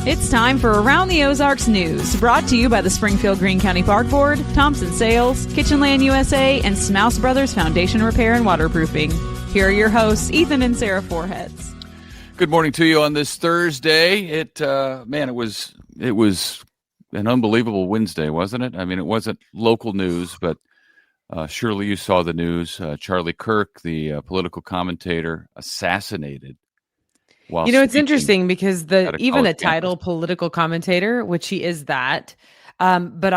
It's time for Around the Ozarks News, brought to you by the Springfield Greene County Park Board, Thompson Sales, Kitchenland USA, and Smouse Brothers Foundation Repair and Waterproofing. Here are your hosts, Ethan and Sarah Foreheads. Good morning to you on this Thursday. It was an unbelievable Wednesday, wasn't it? I mean, it wasn't local news, but surely you saw the news. Charlie Kirk, the political commentator, assassinated. It's interesting because even a title political commentator, which he is that, but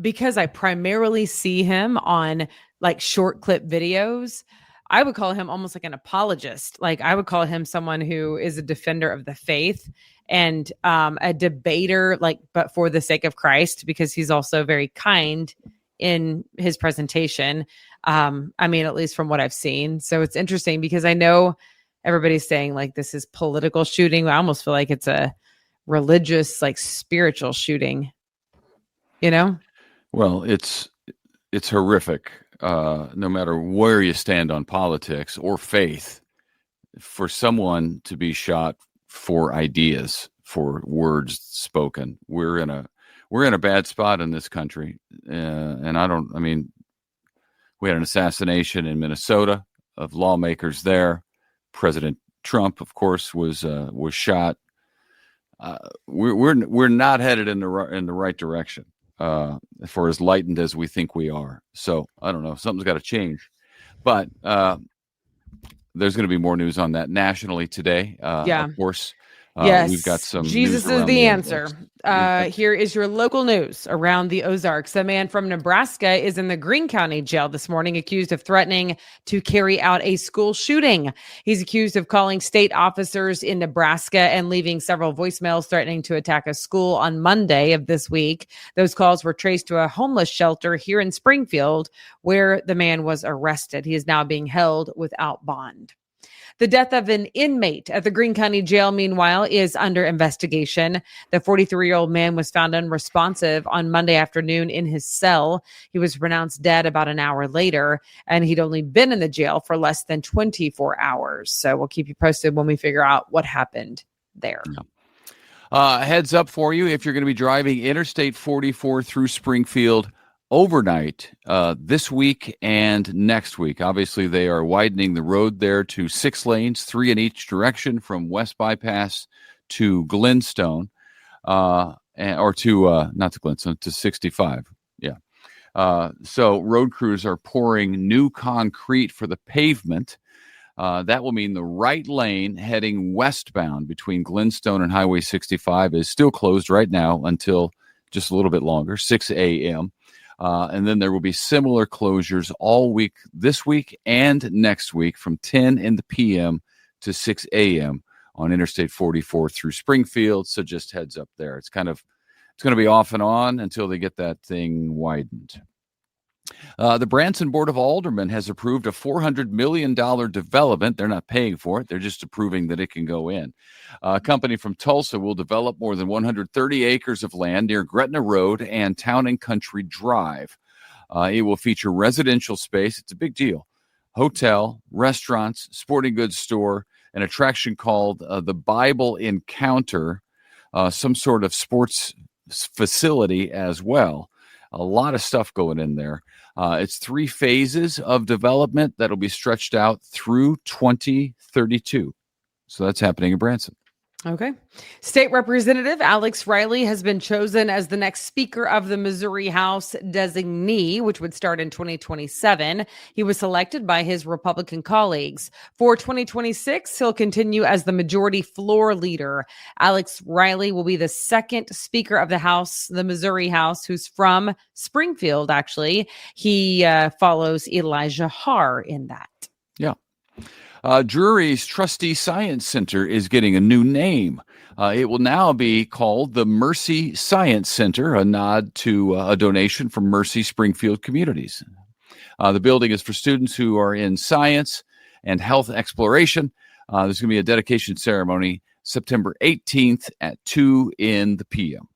because I primarily see him on like short clip videos, I would call him almost like an apologist. Like I would call him someone who is a defender of the faith and a debater, but for the sake of Christ, because he's also very kind in his presentation. At least from what I've seen. So it's interesting because I know everybody's saying like this is political shooting. I almost feel like it's a religious, like spiritual shooting, Well, it's horrific. No matter where you stand on politics or faith, for someone to be shot for ideas, for words spoken, we're in a bad spot in this country. We had an assassination in Minnesota of lawmakers there. President Trump, of course, was shot. We're not headed in the right direction for as lightened as we think we are. So I don't know. Something's got to change. But there's going to be more news on that nationally today. Of course. Yes, we've got some. Jesus is the answer. Here is your local news around the Ozarks. A man from Nebraska is in the Greene County jail this morning, accused of threatening to carry out a school shooting. He's accused of calling state officers in Nebraska and leaving several voicemails threatening to attack a school on Monday of this week. Those calls were traced to a homeless shelter here in Springfield, where the man was arrested. He is now being held without bond. The death of an inmate at the Greene County Jail, meanwhile, is under investigation. The 43-year-old man was found unresponsive on Monday afternoon in his cell. He was pronounced dead about an hour later, and he'd only been in the jail for less than 24 hours. So we'll keep you posted when we figure out what happened there. Heads up for you, if you're going to be driving Interstate 44 through Springfield overnight this week and next week. Obviously, they are widening the road there to 6 lanes, 3 in each direction from West Bypass to Glenstone, not to Glenstone, to 65. Yeah. So road crews are pouring new concrete for the pavement. That will mean the right lane heading westbound between Glenstone and Highway 65 is still closed right now until just a little bit longer, 6 a.m. And then there will be similar closures all week, this week and next week, from 10 in the p.m. to 6 a.m. on Interstate 44 through Springfield. So just heads up there. It's going to be off and on until they get that thing widened. The Branson Board of Aldermen has approved a $400 million development. They're not paying for it. They're just approving that it can go in. A company from Tulsa will develop more than 130 acres of land near Gretna Road and Town and Country Drive. It will feature residential space. It's a big deal. Hotel, restaurants, sporting goods store, an attraction called the Bible Encounter, some sort of sports facility as well. A lot of stuff going in there. It's 3 phases of development that'll be stretched out through 2032. So that's happening in Branson. Okay. State Representative Alex Riley has been chosen as the next Speaker of the Missouri House designee, which would start in 2027. He was selected by his Republican colleagues. For 2026, he'll continue as the majority floor leader. Alex Riley will be the second Speaker of the House, the Missouri House, who's from Springfield, actually. He follows Elijah Haar in that. Yeah. Drury's Trustee Science Center is getting a new name. It will now be called the Mercy Science Center, a nod to a donation from Mercy Springfield Communities. The building is for students who are in science and health exploration. There's going to be a dedication ceremony September 18th at 2 in the p.m.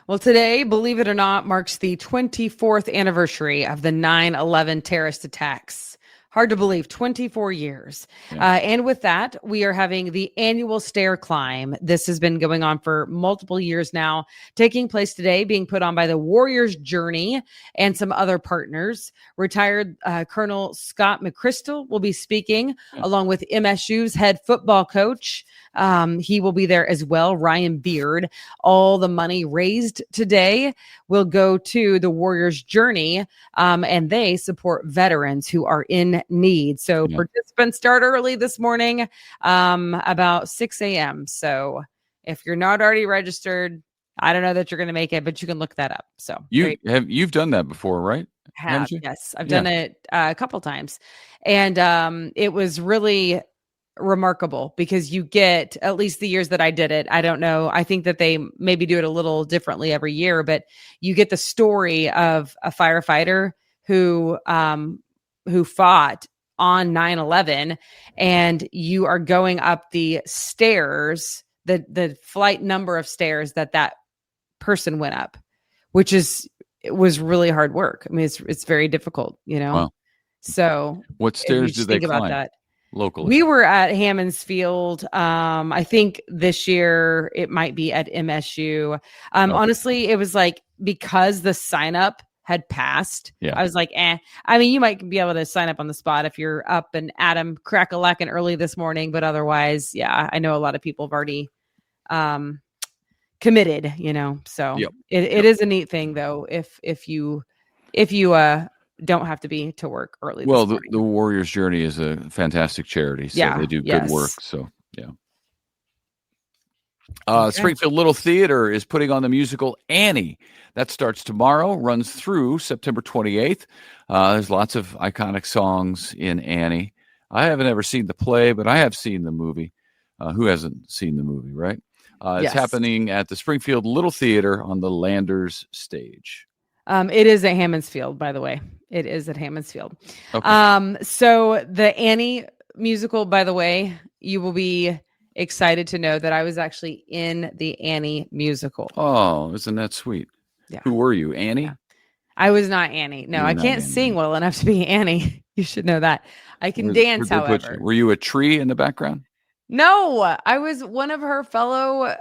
Well, today, believe it or not, marks the 24th anniversary of the 9/11 terrorist attacks. Hard to believe, 24 years. Yeah. And with that, we are having the annual stair climb. This has been going on for multiple years now, taking place today, being put on by the Warriors Journey and some other partners. Retired Colonel Scott McChrystal will be speaking, along with MSU's head football coach. He will be there as well, Ryan Beard. All the money raised today will go to the Warriors Journey, and they support veterans who are in need. So participants start early this morning, about 6 a.m. So if you're not already registered, I don't know that you're going to make it, but you can look that up. So you've done that before, right? Yes, I've done it a couple times, and it was really remarkable because you get, at least the years that I did it, I don't know, I think that they maybe do it a little differently every year, but you get the story of a firefighter who fought on 9/11, and you are going up the stairs, the flight number of stairs that person went up, which it was really hard work. I mean, it's very difficult, Wow. So what stairs did they climb? About that. Locally, we were at Hammons Field. I think this year it might be at MSU. Honestly, it was like, because the sign up had passed, I was like, I mean, you might be able to sign up on the spot if you're up and Adam crack-a-lacking early this morning, but otherwise, I know a lot of people have already committed, so it is a neat thing though, if you don't have to be to work early. Well, the Warriors Journey is a fantastic charity, so they do good work. So Springfield Little Theater is putting on the musical Annie. That starts tomorrow, runs through September 28th. There's lots of iconic songs in Annie. I haven't ever seen the play, but I have seen the movie. Who hasn't seen the movie, right? It's happening at the Springfield Little Theater on the Landers stage. It is at Hammons Field, by the way. It is at Hammons Field. Okay. So the Annie musical, by the way, you will be excited to know that I was actually in the Annie musical. Oh, isn't that sweet? Yeah. Who were you, Annie? Yeah. I was not Annie. No, I can't sing well enough to be Annie. You should know that. I can dance, however. Were you a tree in the background? No, I was one of her fellow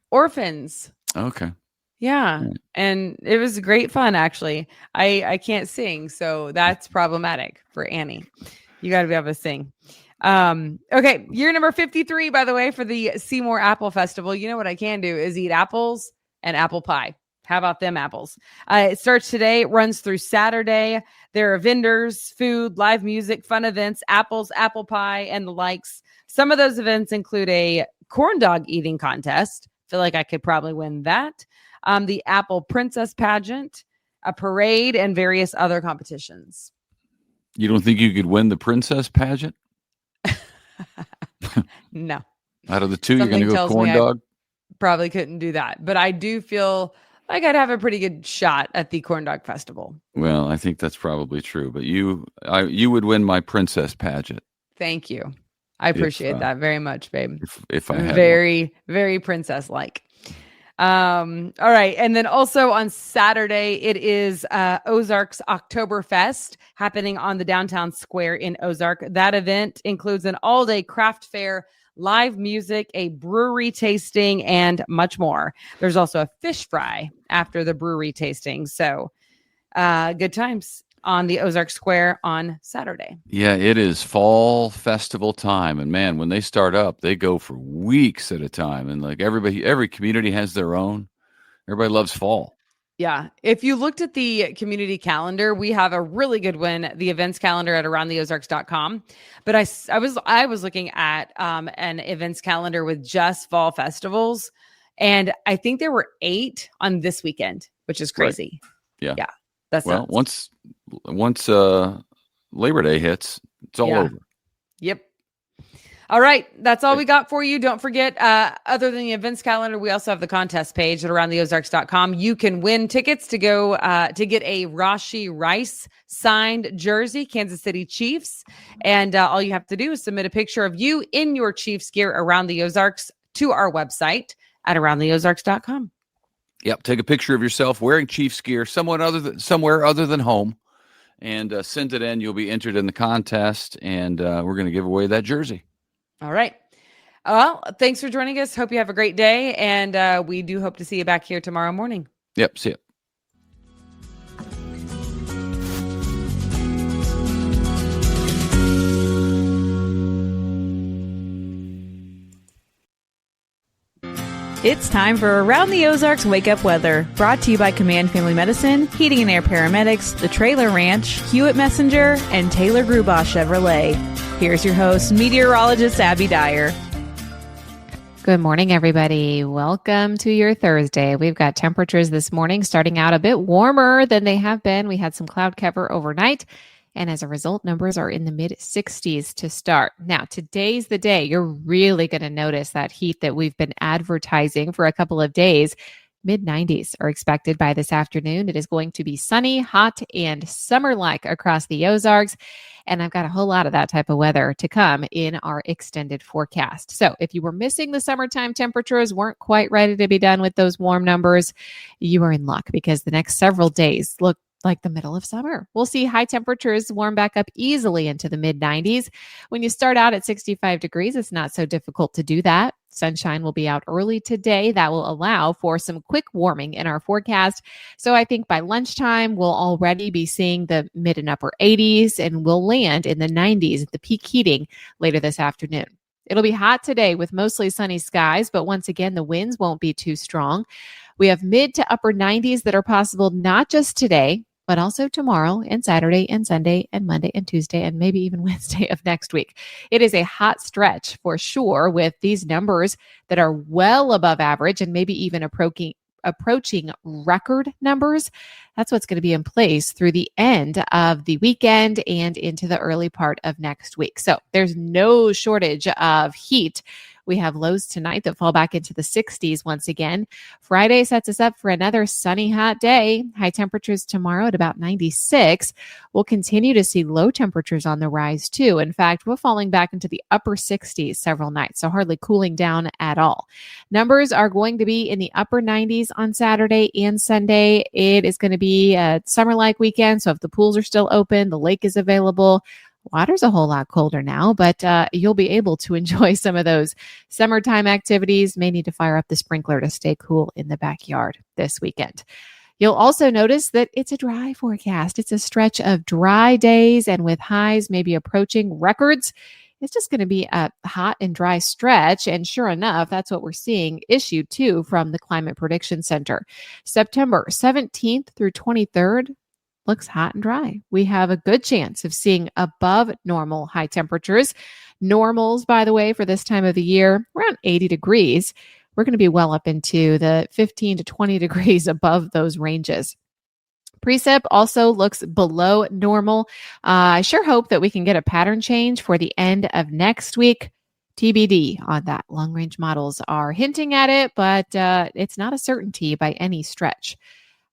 orphans. Okay. Yeah. And it was great fun, actually. I can't sing, so that's problematic for Annie. You got to be able to sing. Okay. Year number 53, by the way, for the Seymour Apple Festival. You know what I can do is eat apples and apple pie. How about them apples? It starts today. It runs through Saturday. There are vendors, food, live music, fun events, apples, apple pie, and the likes. Some of those events include a corn dog eating contest. Feel like I could probably win that. The Apple Princess Pageant, a parade, and various other competitions. You don't think you could win the Princess Pageant? No. Out of the two, you're going to go corn dog? Probably couldn't do that. But I do feel like I'd have a pretty good shot at the corn dog festival. Well, I think that's probably true. But you would win my Princess Pageant. Thank you. I appreciate that very much, babe. If I had very, very princess-like. All right. And then also on Saturday, it is Ozarks Oktoberfest happening on the downtown square in Ozark. That event includes an all-day craft fair, live music, a brewery tasting, and much more. There's also a fish fry after the brewery tasting. So good times on the Ozark Square on Saturday. Yeah, it is fall festival time. And man, when they start up, they go for weeks at a time. And like every community has their own. Everybody loves fall. Yeah. If you looked at the community calendar, we have a really good one, the events calendar at aroundtheozarks.com. But I was looking at an events calendar with just fall festivals. And I think there were 8 on this weekend, which is crazy. Right. Yeah. That's once Labor Day hits, it's all over. Yep. All right. That's all we got for you. Don't forget, other than the events calendar, we also have the contest page at aroundtheozarks.com. You can win tickets to go to get a Rashi Rice signed jersey, Kansas City Chiefs. And all you have to do is submit a picture of you in your Chiefs gear around the Ozarks to our website at aroundtheozarks.com. Yep. Take a picture of yourself wearing Chiefs gear somewhere other than home. and send it in. You'll be entered in the contest, and we're going to give away that jersey. All right. Well, thanks for joining us. Hope you have a great day, and we do hope to see you back here tomorrow morning. Yep, see you. It's time for Around the Ozarks Wake Up Weather, brought to you by Command Family Medicine, Heating and Air Paramedics, The Trailer Ranch, Hewitt Messenger, and Taylor Grubaugh Chevrolet. Here's your host, meteorologist Abby Dyer. Good morning, everybody. Welcome to your Thursday. We've got temperatures this morning starting out a bit warmer than they have been. We had some cloud cover overnight, and as a result, numbers are in the mid-60s to start. Now, today's the day you're really going to notice that heat that we've been advertising for a couple of days. Mid-90s are expected by this afternoon. It is going to be sunny, hot, and summer-like across the Ozarks. And I've got a whole lot of that type of weather to come in our extended forecast. So if you were missing the summertime temperatures, weren't quite ready to be done with those warm numbers, you are in luck because the next several days look like the middle of summer. We'll see high temperatures warm back up easily into the mid-90s. When you start out at 65 degrees, it's not so difficult to do that. Sunshine will be out early today. That will allow for some quick warming in our forecast. So I think by lunchtime, we'll already be seeing the mid and upper 80s, and we'll land in the 90s at the peak heating later this afternoon. It'll be hot today with mostly sunny skies, but once again, the winds won't be too strong. We have mid to upper 90s that are possible not just today, but also tomorrow and Saturday and Sunday and Monday and Tuesday and maybe even Wednesday of next week. It is a hot stretch for sure with these numbers that are well above average and maybe even approaching record numbers. That's what's going to be in place through the end of the weekend and into the early part of next week. So there's no shortage of heat. We have lows tonight that fall back into the 60s once again. Friday sets us up for another sunny, hot day. High temperatures tomorrow at about 96. We'll continue to see low temperatures on the rise too. In fact, we're falling back into the upper 60s several nights, so hardly cooling down at all. Numbers are going to be in the upper 90s on Saturday and Sunday. It is going to be a summer-like weekend, so if the pools are still open, the lake is available. Water's a whole lot colder now, but you'll be able to enjoy some of those summertime activities. May need to fire up the sprinkler to stay cool in the backyard this weekend. You'll also notice that it's a dry forecast. It's a stretch of dry days, and with highs maybe approaching records, it's just going to be a hot and dry stretch. And sure enough, that's what we're seeing issued too from the Climate Prediction Center. September 17th through 23rd. Looks hot and dry. We have a good chance of seeing above normal high temperatures. Normals, by the way, for this time of the year, around 80 degrees. We're going to be well up into the 15 to 20 degrees above those ranges. Precip also looks below normal. I sure hope that we can get a pattern change for the end of next week. TBD on that. Long-range models are hinting at it, but it's not a certainty by any stretch.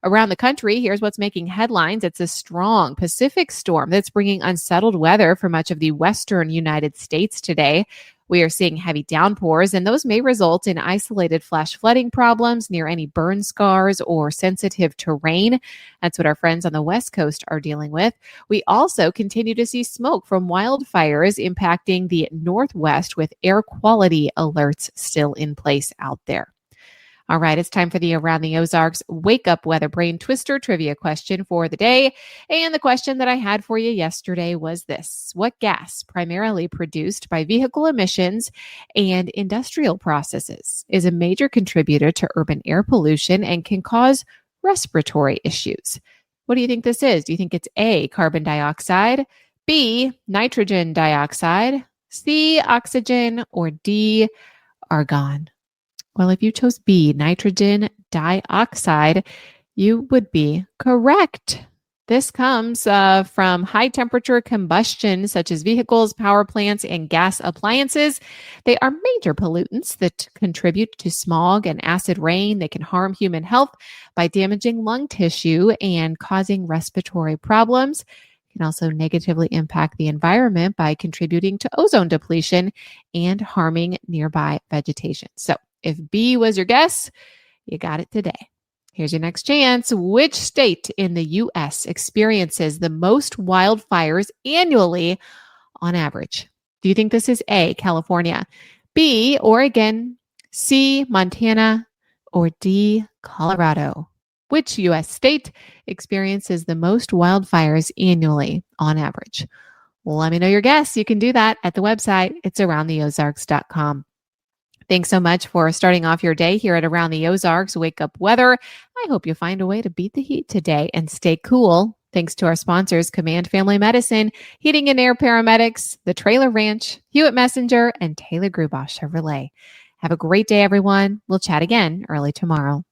Around the country, here's what's making headlines. It's a strong Pacific storm that's bringing unsettled weather for much of the western United States today. We are seeing heavy downpours, and those may result in isolated flash flooding problems near any burn scars or sensitive terrain. That's what our friends on the West Coast are dealing with. We also continue to see smoke from wildfires impacting the Northwest with air quality alerts still in place out there. All right, it's time for the Around the Ozarks Wake Up Weather Brain Twister trivia question for the day. And the question that I had for you yesterday was this: what gas, primarily produced by vehicle emissions and industrial processes, is a major contributor to urban air pollution and can cause respiratory issues? What do you think this is? Do you think it's A, carbon dioxide, B, nitrogen dioxide, C, oxygen, or D, argon? Well, if you chose B, nitrogen dioxide, you would be correct. This comes from high temperature combustion, such as vehicles, power plants, and gas appliances. They are major pollutants that contribute to smog and acid rain. They can harm human health by damaging lung tissue and causing respiratory problems. Can also negatively impact the environment by contributing to ozone depletion and harming nearby vegetation. So if B was your guess, you got it today. Here's your next chance. Which state in the U.S. experiences the most wildfires annually on average? Do you think this is A, California, B, Oregon, C, Montana, or D, Colorado? Which U.S. state experiences the most wildfires annually on average? Let me know your guess. You can do that at the website. It's aroundtheozarks.com. Thanks so much for starting off your day here at Around the Ozarks Wake Up Weather. I hope you find a way to beat the heat today and stay cool. Thanks to our sponsors, Command Family Medicine, Heating and Air Paramedics, The Trailer Ranch, Hewitt Messenger, and Taylor Grubosh Chevrolet. Have a great day, everyone. We'll chat again early tomorrow.